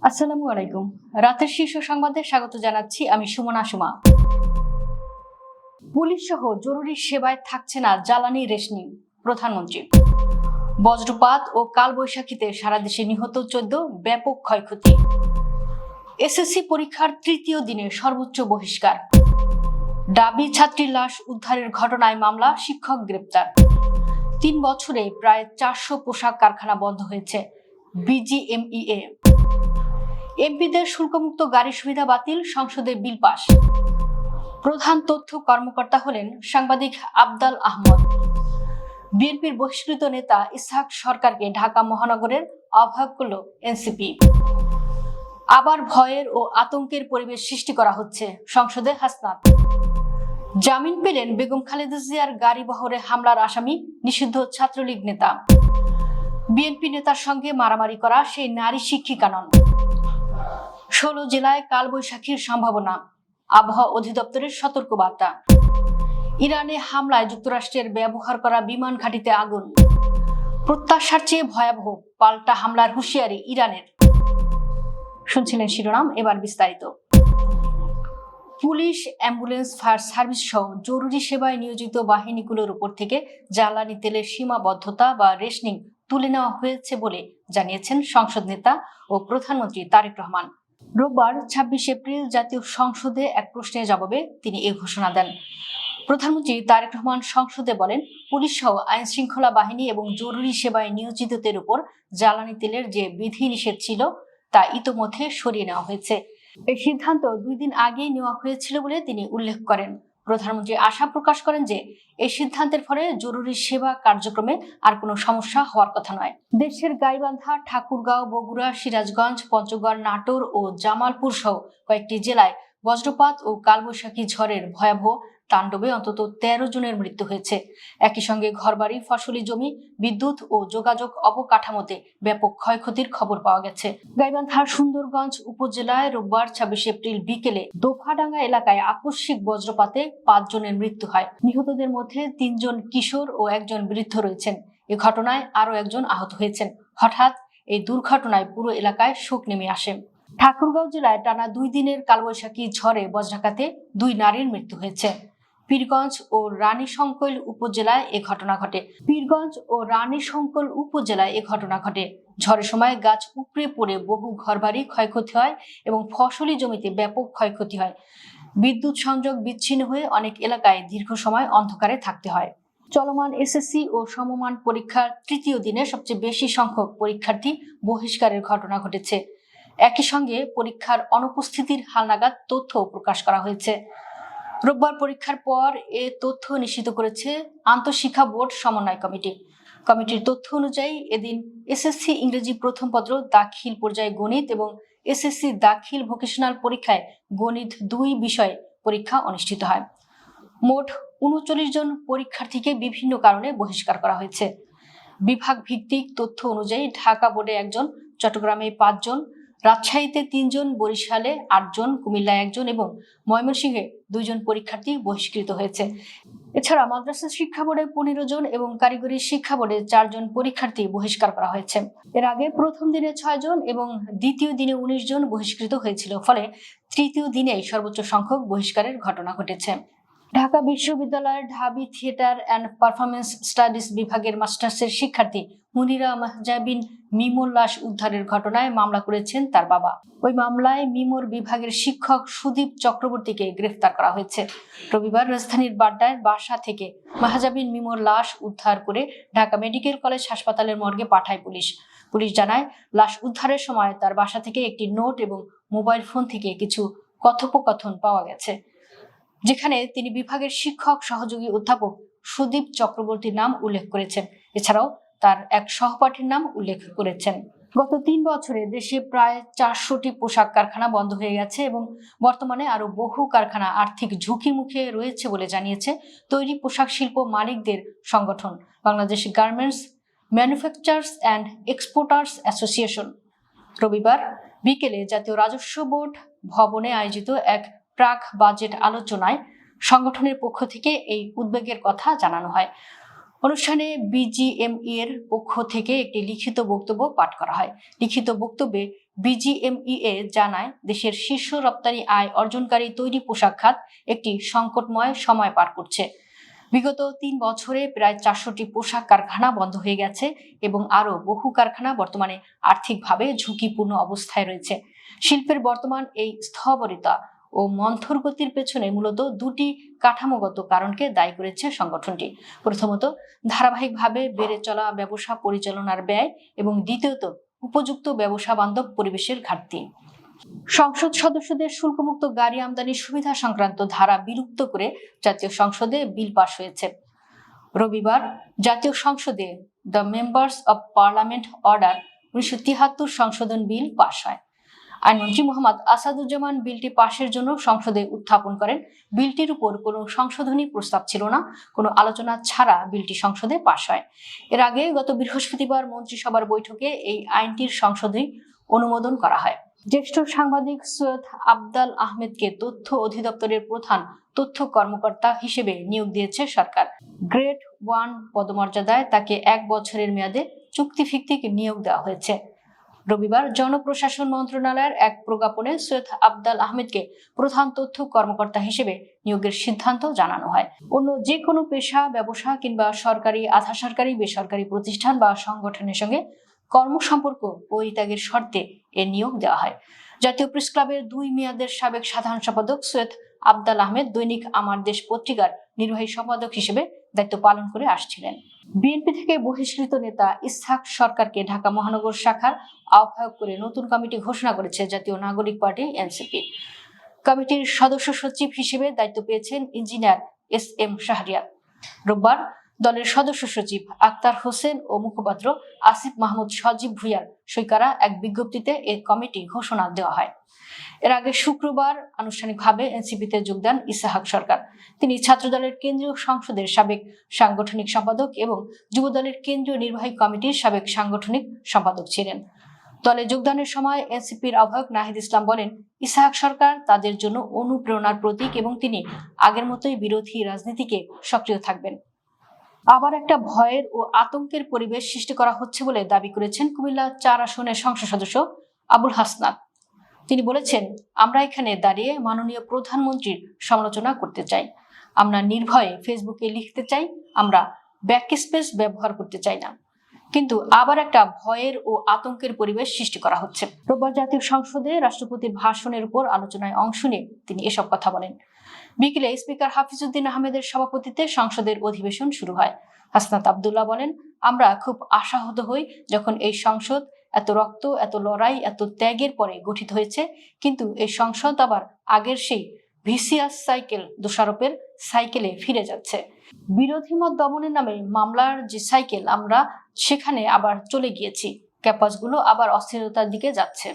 আসসালামু আলাইকুম। রাতের শীর্ষ সংবাদে স্বাগত জানাচ্ছি আমি সুমনা সুমা। পুলিশ সহ জরুরি সেবায় থাকছে না জ্বালানি রেশনিং, প্রধানমন্ত্রী। বজ্রপাত ও কালবৈশাখীতে সারা দেশে নিহত 14, ব্যাপক ক্ষয়ক্ষতি। এসএসসি পরীক্ষার তৃতীয় দিনে সর্বোচ্চ বহিষ্কার। ডাবি ছাত্রীর লাশ উদ্ধারের ঘটনায় মামলা, শিক্ষক গ্রেপ্তার। 3 বছরে প্রায় 400 পোশাক কারখানা বন্ধ হয়েছে, বিজিএমইএ। এমপিদের শুল্কমুক্ত গাড়ি সুবিধা বাতিল, সংসদে বিল পাস। প্রধান তথ্য কর্মকর্তা হলেন সাংবাদিক আবদাল আহমদ। বিএনপির বহিষ্কৃত নেতা ইসহাক সরকারকে ঢাকা মহানগরের আহ্বায়ক করল এনসিপি। আবার ভয়ের ও আতঙ্কের পরিবেশ সৃষ্টি করা হচ্ছে, সংসদে হাসনাত। জামিন পেলেন বেগম খালেদা জিয়ার গাড়ি বহরে হামলার আসামি, নিষিদ্ধ ছাত্রলীগ নেতা। বিএনপি নেতার সঙ্গে মারামারি করা সেই নারী শিক্ষিকা নন। 16 জেলায় কালবৈশাখীর সম্ভাবনা, আবহাওয়া অধিদপ্তরের সতর্কবার্তা। ইরানে হামলায় যুক্তরাষ্ট্রের ব্যবহার করা বিমান ঘাঁটিতে আগুন। প্রত্যাশার চেয়ে ভয়াবহ, পাল্টা হামলার হুঁশিয়ারি ইরানের। শুনছিলেন শিরোনাম, এবার বিস্তারিত। পুলিশ, অ্যাম্বুলেন্স, ফায়ার সার্ভিস সহ জরুরি সেবায় নিয়োজিত বাহিনীগুলোর উপর থেকে জ্বালানি তেলের সীমাবদ্ধতা বা রেশনিং তুলে নেওয়া হয়েছে বলে জানিয়েছেন সংসদ নেতা ও প্রধানমন্ত্রী তারেক রহমান। রোববার 26 এপ্রিল জাতীয় সংসদে এক প্রশ্নের জবাবে তিনি এই ঘোষণা দেন। প্রধানমন্ত্রী তারেক রহমান সংসদে বলেন, পুলিশ সহ আইন শৃঙ্খলা বাহিনী এবং জরুরি সেবায় নিয়োজিতদের উপর জ্বালানি তেলের যে বিধিনিষেধ ছিল তা ইতোমধ্যে সরিয়ে নেওয়া হয়েছে। এই সিদ্ধান্ত 2 দিন আগেই নেওয়া হয়েছিল বলে তিনি উল্লেখ করেন। প্রধানমন্ত্রী আশা প্রকাশ করেন যে এই সিদ্ধান্তের ফলে জরুরি সেবা কার্যক্রমে আর কোনো সমস্যা হওয়ার কথা নয়। দেশের গাইবান্ধা, ঠাকুরগাঁও, বগুড়া, সিরাজগঞ্জ, পঞ্চগড়, নাটোর ও জামালপুর সহ কয়েকটি জেলায় বজ্রপাত ও কালবৈশাখী ঝড়ের ভয়াবহ তাণ্ডবে অন্তত 13 জনের মৃত্যু হয়েছে। একই সঙ্গে ঘরবাড়ি, ফসলি জমি, বিদ্যুৎ ও যোগাযোগ অবকাঠামোতে ব্যাপক ক্ষয়ক্ষতির খবর পাওয়া গেছে। গাইবান্ধার সুন্দরগঞ্জ উপজেলায় রোববার 26 এপ্রিল বিকেলে দোফাডাঙ্গা এলাকায় আকস্মিক বজ্রপাতে 5 জনের মৃত্যু হয়। নিহতদের মধ্যে 3 জন কিশোর ও 1 জন বৃদ্ধ রয়েছেন। এ ঘটনায় আরও 1 জন আহত হয়েছেন। হঠাৎ এই দুর্ঘটনায় পুরো এলাকায় শোক নেমে আসে। ঠাকুরগাঁও জেলায় টানা 2 দিনের কালবৈশাখী ঝড়ে বজ্রাঘাতে 2 নারীর মৃত্যু হয়েছে। পীরগঞ্জ ও রানীশংকৈল উপজেলায় এ ঘটনা ঘটে। ঝড়ের সময় গাছ উপড়ে পড়ে বহু ঘরবাড়ি ক্ষয়ক্ষতি হয় এবং ফসলি জমিতে ব্যাপক ক্ষয়ক্ষতি হয়। বিদ্যুৎ সংযোগ বিচ্ছিন্ন হয়ে অনেক এলাকায় দীর্ঘ সময় অন্ধকারে থাকতে হয়। চলমান এসএসসি ও সমমান পরীক্ষার তৃতীয় দিনে সবচেয়ে বেশি সংখ্যক পরীক্ষার্থী বহিষ্কারের ঘটনা ঘটেছে। একই সঙ্গে পরীক্ষার অনুপস্থিতির হালনাগাদ তথ্য প্রকাশ করা হয়েছে। রোববার পরীক্ষার পর এ তথ্য নিশ্চিত করেছে আন্তঃশিক্ষা বোর্ড সমন্বয় কমিটি। কমিটির তথ্য অনুযায়ী এদিন এসএসসি ইংরেজি প্রথম পত্র দাখিল পর্যায়ে গণিত এবং এসএসসি দাখিল ভোকেশনাল পরীক্ষায় গণিত 2 বিষয়ে পরীক্ষা অনুষ্ঠিত হয়। মোট 39 জন পরীক্ষার্থীকে বিভিন্ন কারণে বহিষ্কার করা হয়েছে। বিভাগ ভিত্তিক তথ্য অনুযায়ী ঢাকা বোর্ডে 1 জন, চট্টগ্রামে 5 জন, রাজশাহীতে 3 জন, বরিশালে 8 জন, কুমিল্লায় 1 জন এবং ময়মনসিংহে 2 জন পরীক্ষার্থী বহিষ্কৃত হয়েছে। এছাড়া মাদ্রাসা শিক্ষা বোর্ডে 15 জন এবং কারিগরি শিক্ষা বোর্ডে 4 জন পরীক্ষার্থী বহিষ্কার করা হয়েছে। এর আগে প্রথম দিনে 6 জন এবং দ্বিতীয় দিনে 19 জন বহিষ্কৃত হয়েছিল, ফলে তৃতীয় দিনেই সর্বোচ্চ সংখ্যক বহিষ্কারের ঘটনা ঘটেছে। ঢাকা বিশ্ববিদ্যালয়ের ঢাবি থিয়েটার অ্যান্ড পারফরমেন্স স্টাডিজ বিভাগের মাস্টার্সের শিক্ষার্থী মুনিরা মাহজাবিন মিমোর লাশ উদ্ধারের ঘটনায় মামলা করেছেন তার বাবা। ওই মামলায় মিমোর বিভাগের শিক্ষক সুদীপ চক্রবর্তীকে গ্রেফতার করা হয়েছে। রবিবার রাজধানীর বাড্ডায় বাসা থেকে মাহজাবিন মিমোর লাশ উদ্ধার করে ঢাকা মেডিকেল কলেজ হাসপাতালের মর্গে পাঠায় পুলিশ। পুলিশ জানায়, লাশ উদ্ধারের সময় তার বাসা থেকে একটি নোট এবং মোবাইল ফোন থেকে কিছু কথোপকথন পাওয়া গেছে, যেখানে তিনি বিভাগের শিক্ষক সহযোগী অধ্যাপক সুদীপ চক্রবর্তীর নাম উল্লেখ করেছেন। এছাড়াও তার এক সহপাঠীর নাম উল্লেখ করেছেন। গত 3 বছরে দেশে প্রায় 400টি পোশাক কারখানা বন্ধ হয়ে গেছে এবং বর্তমানে আরো বহু কারখানা আর্থিক ঝুঁকির মুখে রয়েছে বলে জানিয়েছে তৈরি পোশাক শিল্প মালিকদের সংগঠন Bangladesh garments manufacturers and exporters association. রবিবার বিকেলে জাতীয় রাজস্ব বোর্ড ভবনে আয়োজিত এক প্রাক বাজেট আলোচনায় সংগঠনের পক্ষ থেকে এই উদ্বেগের কথা জানানো হয়। অনুষ্ঠানে বিজিএমই এর পক্ষ থেকে একটি লিখিত বক্তব্য পাঠ করা হয়। লিখিত বক্তব্যে বিজিএমইএ জানায়, দেশের শীর্ষ রপ্তানি আয় অর্জনকারী তৈরি পোশাক খাত একটি সংকটময় সময় পার করছে। বিগত ৩ বছরে প্রায় ৪০০টি পোশাক কারখানা বন্ধ হয়ে গেছে এবং আরও বহু কারখানা বর্তমানে আর্থিকভাবে ঝুঁকিপূর্ণ অবস্থায় রয়েছে। শিল্পের বর্তমান এই স্থবিরতা ও মন্থর গতির পেছনে মূলত দুটি কাঠামোগত কারণকে দায়ী করেছে সংগঠনটি। প্রথমত, ধারাবাহিকভাবে বেড়ে চলা ব্যবসা পরিচালনার ব্যয় এবং দ্বিতীয়ত, উপযুক্ত ব্যবসা বান্ধব পরিবেশের ঘাটতি। সংসদ সদস্যদের শুল্কমুক্ত গাড়ি আমদানির সুবিধা সংক্রান্ত ধারা বিলুপ্ত করে জাতীয় সংসদে বিল পাশ হয়েছে। রবিবার জাতীয় সংসদে the members of parliament order 1973 সংশোধন বিল পাশ হয়। আইনমন্ত্রী মোহাম্মদ আসাদুজ্জামান বিলটি পাশের জন্য সংসদে উত্থাপন করেন। বিলটির উপর কোনো সংশোধনী প্রস্তাব ছিল না। কোনো আলোচনা ছাড়া বিলটি সংসদে পাশ হয়। এর আগে গত বৃহস্পতিবার মন্ত্রিসভার বৈঠকে এই আইনটির সংশোধনী অনুমোদন করা হয়। জ্যেষ্ঠ সাংবাদিক সৈয়দ আফদাল আহমেদকে তথ্য অধিদপ্তরের প্রধান তথ্য কর্মকর্তা হিসেবে নিয়োগ দিয়েছে সরকার। গ্রেড 1 পদমর্যাদায় তাকে 1 বছরের মেয়াদে চুক্তিভিত্তিক নিয়োগ দেওয়া হয়েছে। রবিবার জনপ্রশাসন মন্ত্রণালয়ের এক প্রজ্ঞাপনে সৈয়দ আফদাল আহমেদকে প্রধান তথ্য কর্মকর্তা হিসেবে নিয়োগের সিদ্ধান্ত জানানো হয়। অন্য যে কোনো পেশা, ব্যবসা কিংবা সরকারি, আধা সরকারি, বেসরকারি প্রতিষ্ঠান বা সংগঠনের সঙ্গে কর্মসম্পর্ক পরিত্যাগের শর্তে এ নিয়োগ দেওয়া হয়। জাতীয় প্রেস ক্লাবের 2 মেয়াদের সাবেক সাধারণ সম্পাদক সৈয়দ আফদাল আহমেদ দৈনিক আমার দেশ পত্রিকার নির্বাহী সম্পাদক হিসেবে দায়িত্ব পালন করে আসছিলেন। বিএনপি থেকে বহিষ্কৃত নেতা ইসহাক সরকারকে ঢাকা মহানগর শাখার আহ্বায়ক করে নতুন কমিটি ঘোষণা করেছে জাতীয় নাগরিক পার্টি এনসিপি। কমিটির সদস্য সচিব হিসেবে দায়িত্ব পেয়েছেন ইঞ্জিনিয়ার SM শাহরিয়ার। রোববার দলের সদস্য সচিব আক্তার হোসেন ও মুখপাত্র আসিফ মাহমুদ সজীব ভুঁইয়ার সই করা এক বিজ্ঞপ্তিতে এই কমিটি ঘোষণা দেওয়া হয়। এর আগে শুক্রবার আনুষ্ঠানিকভাবে এনসিপিতে যোগ দেন ইসহাক সরকার। তিনি ছাত্রদলের কেন্দ্রীয় সংসদের সাবেক সাংগঠনিক সম্পাদক এবং যুবদলের কেন্দ্রীয় নির্বাহী কমিটির সাবেক সাংগঠনিক সম্পাদক ছিলেন। দলে যোগদানের সময় এনসিপির আহ্বায়ক নাহিদ ইসলাম বলেন, ইসহাক সরকার তাদের জন্য অনুপ্রেরণার প্রতীক এবং তিনি আগের মতোই বিরোধী রাজনীতিকে সক্রিয় থাকবেন। আবার একটা ভয়ের ও আতঙ্কের পরিবেশ সৃষ্টি করা হচ্ছে বলে দাবি করেছেন কুমিল্লা 4 আসনের সংসদ সদস্য আবুল হাসনাত। তিনি বলেছেন, আমরা এখানে দাঁড়িয়ে মাননীয় প্রধানমন্ত্রীর সমালোচনা করতে চাই। আমরা নির্ভয়ে ফেসবুকে লিখতে চাই, আমরা ব্যাকস্পেস ব্যবহার করতে চাই না। কিন্তু আবার একটা ভয়ের ও আতঙ্কের পরিবেশ সৃষ্টি করা হচ্ছে। রোববার জাতীয় সংসদে রাষ্ট্রপতির ভাষণের উপর আলোচনায় অংশ নিয়ে তিনি এসব কথা বলেন। বিকেলে স্পিকার হাফিজউদ্দিন আহমেদের সভাপতিত্বে সংসদের অধিবেশন শুরু হয়। হাসনাত আব্দুল্লাহ বলেন, আমরা খুব আশাহত হই যখন এই সংসদ এত রক্ত, এত লড়াই, এত ত্যাগের পরে গঠিত হয়েছে, কিন্তু এই সংসদ আবার আগের সেই ভিসিয়াস সাইকেল, দোষারোপের সাইকেলে ফিরে যাচ্ছে। বিরোধী মত দমনের নামে মামলার যে সাইকেল, আমরা সেখানে আবার চলে গিয়েছি। ক্যাম্পাসগুলো আবার অস্থিরতার দিকে যাচ্ছে।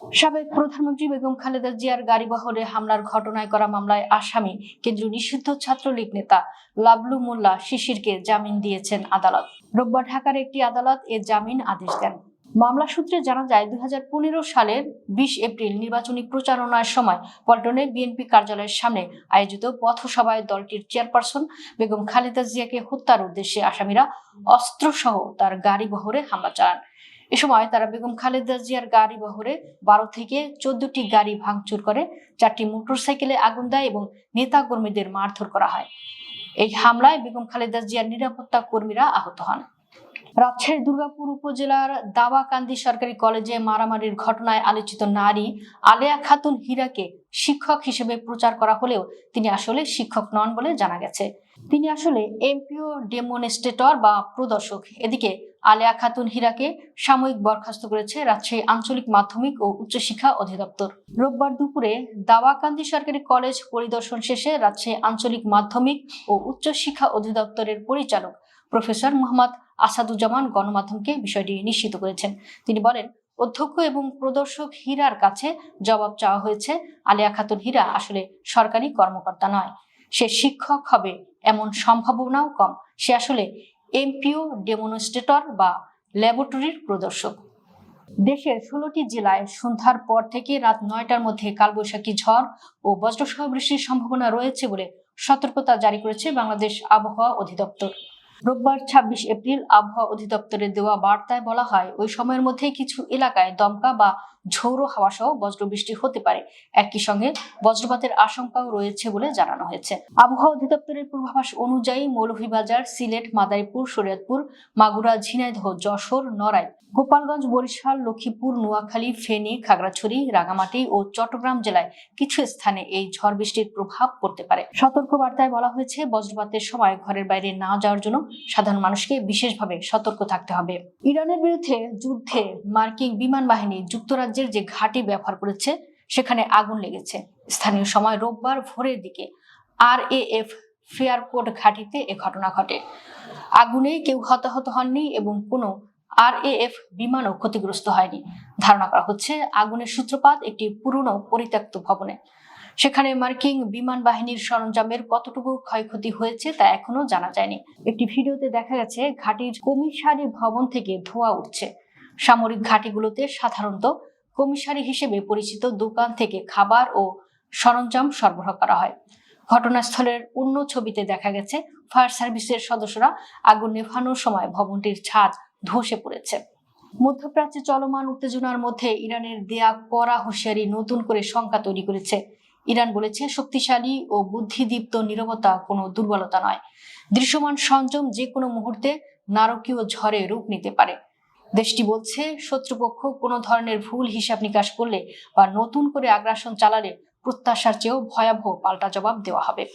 সাবেক প্রধানমন্ত্রী বেগম খালেদা জিয়ার গাড়িবহরে হামলার ঘটনায় করা মামলায় আসামি কেন্দ্রীয় নিষিদ্ধ ছাত্রলীগ নেতা লাবলু মোল্লা শিশিরকে জামিন দিয়েছেন আদালত। রোববার ঢাকার একটি আদালত এ জামিন আদেশ দেন। মামলা সূত্রে জানা যায়, 2015 সালের 20 এপ্রিল নির্বাচনী প্রচারণার সময় পল্টনে বিএনপি কার্যালয়ের সামনে আয়োজিত পথসভায় দলটির চেয়ারপারসন বেগম খালেদা জিয়াকে হত্যার উদ্দেশ্যে আসামিরা অস্ত্রসহ তার গাড়িবহরে হামলা চালান। এ সময় তারা বেগম খালেদা জিয়ার গাড়িবহরে 12 থেকে 14টি গাড়ি ভাঙচুর করে, 4টি মোটরসাইকেলে আগুন দেয় এবং নেতা কর্মীদের মারধর করা হয়। এই হামলায় বেগম খালেদা জিয়ার নিরাপত্তা কর্মীরা আহত হন। রাজশাহীর দুর্গাপুর উপজেলার দাওয়াকান্দি সরকারি কলেজে মারামারির ঘটনায় আলোচিত নারী আলেয়া খাতুন হীরাকে শিক্ষক হিসেবে প্রচার করা হলেও তিনি আসলে শিক্ষক নন বলে জানা গেছে। তিনি আসলে এমপিও ডেমনস্ট্রেটর বা প্রদর্শক। এদিকে আলেয়া খাতুন হীরাকে সাময়িক বরখাস্ত করেছে রাজশাহী আঞ্চলিক মাধ্যমিক ও উচ্চশিক্ষা অধিদপ্তর। রোববার দুপুরে দাওয়াকান্দি সরকারি কলেজ পরিদর্শন শেষে রাজশাহী আঞ্চলিক মাধ্যমিক ও উচ্চশিক্ষা অধিদপ্তরের পরিচালক প্রফেসর মোহাম্মদ আসাদুজ্জামান গণমাধ্যমকে বিষয়টি নিশ্চিত করেছেন। তিনি বলেন, অধ্যক্ষ এবং প্রদর্শক হীরার কাছে জবাব চাওয়া হয়েছে। আলেয়া খাতুন হীরা আসলে সরকারি কর্মকর্তা নয়, সে শিক্ষক হবে এমন সম্ভাবনাও কম। সে আসলে এমপিও ডেমনস্ট্রেটর বা ল্যাবরেটরির প্রদর্শক। দেশের 16টি জেলায় সন্ধ্যার পর থেকে রাত 9টার মধ্যে কালবৈশাখী ঝড় ও বজ্রসহ বৃষ্টির সম্ভাবনা রয়েছে বলে সতর্কতা জারি করেছে বাংলাদেশ আবহাওয়া অধিদপ্তর। রোববার 26 এপ্রিল আবহাওয়া অধিদপ্তরের দেওয়া বার্তায় বলা হয়, ওই সময়ের মধ্যে কিছু এলাকায় দমকা বা ঝোড়ো হাওয়া সহ বজ্রবৃষ্টি হতে পারে। একই সঙ্গে বজ্রপাতের আশঙ্কাও রয়েছে বলে জানানো হয়েছে। আবহাওয়া অধিদপ্তরের পূর্বাভাস অনুযায়ী মৌলভীবাজার, সিলেট, মাদারীপুর, শরীয়তপুর, মাগুরা, ঝিনাইদহ, যশোর, নড়াইল, গোপালগঞ্জ, বরিশাল, লক্ষ্মীপুর, নোয়াখালী, ফেনী, খাগড়াছড়ি, রাঙামাটি ও চট্টগ্রাম জেলায় কিছু স্থানে এই ঝড় বৃষ্টির প্রভাব পড়তে পারে। সতর্ক বার্তায় বলা হয়েছে, বজ্রপাতের সময় ঘরের বাইরে না যাওয়ার জন্য সাধারণ মানুষকে বিশেষভাবে সতর্ক থাকতে হবে। ইরানের বিরুদ্ধে যুদ্ধে মার্কিন বিমান বাহিনী যুক্তরাজ্যের যে ঘাঁটি ব্যবহার করেছে সেখানে আগুন লেগেছে। স্থানীয় সময় রোববার ভোরের দিকে RAF ফেয়ারপোর্ট ঘাঁটিতে এ ঘটনা ঘটে। আগুনে কেউ হতাহত হননি এবং কোনো RAF বিমানও ক্ষতিগ্রস্ত হয়নি। ধারণা করা হচ্ছে আগুনের সূত্রপাত একটি পুরনো পরিত্যক্ত ভবনে। সেখানে মার্কিন বিমান বাহিনীর সরঞ্জামের কতটুকু ক্ষয়ক্ষতি হয়েছে তা এখনো জানা যায়নি। একটি ভিডিওতে দেখা গেছে ঘাঁটির কমিশনারি ভবন থেকে ধোঁয়া উঠছে। সামরিক ঘাঁটিগুলোতে সাধারণত কমিশনারি হিসেবে পরিচিত দোকান থেকে খাবার ও সরঞ্জাম সরবরাহ করা হয়। ঘটনাস্থলের অন্য ছবিতে দেখা গেছে ফায়ার সার্ভিসের সদস্যরা আগুন নেভানোর সময় ভবনটির ছাদ ধসে পড়েছে। মধ্যপ্রাচ্যে চলমান উত্তেজনার মধ্যে ইরানের দেয়া কড়া হুঁশিয়ারি নতুন করে শঙ্কা তৈরি করেছে। ইরান বলেছে, শক্তিশালী ও বুদ্ধিদীপ্ত নীরবতা কোনো দুর্বলতা নয়। দৃশ্যমান সংযম যে কোনো মুহূর্তে নারকীয় ঝড়ে রূপ নিতে পারে। দেশটি বলছে, শত্রুপক্ষ কোনো ধরনের ভুল হিসাব নিকাশ করলে বা নতুন করে আগ্রাসন চালালে প্রত্যাশার চেয়েও ভয়াবহ পাল্টা জবাব দেওয়া হবে।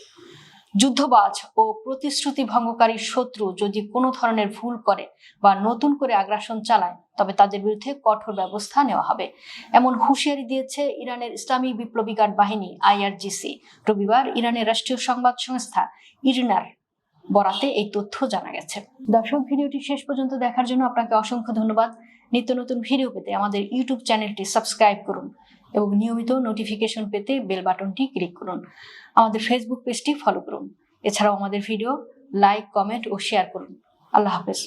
যুদ্ধবাজ ও প্রতিশ্রুতি ভঙ্গকারী শত্রু যদি কোনো ধরনের ভুল করে বা নতুন করে আগ্রাসন চালায় তবে তাদের বিরুদ্ধে কঠোর ব্যবস্থা নেওয়া হবে, এমন হুঁশিয়ারি দিয়েছে ইরানের ইসলামী বিপ্লবী গার্ড বাহিনী IRGC। রবিবার ইরানের রাষ্ট্রীয় সংবাদ সংস্থা ইরনার বরাতে এই তথ্য জানা গেছে। দর্শক, ভিডিওটি শেষ পর্যন্ত দেখার জন্য আপনাকে অসংখ্য ধন্যবাদ। নিত্য নতুন ভিডিও পেতে আমাদের ইউটিউব চ্যানেলটি সাবস্ক্রাইব করুন এবং নিয়মিত নোটিফিকেশন পেতে বেল বাটনটি ক্লিক করুন। আমাদের ফেসবুক পেজটি ফলো করুন। এছাড়াও আমাদের ভিডিও লাইক, কমেন্ট ও শেয়ার করুন। আল্লাহ হাফেজ।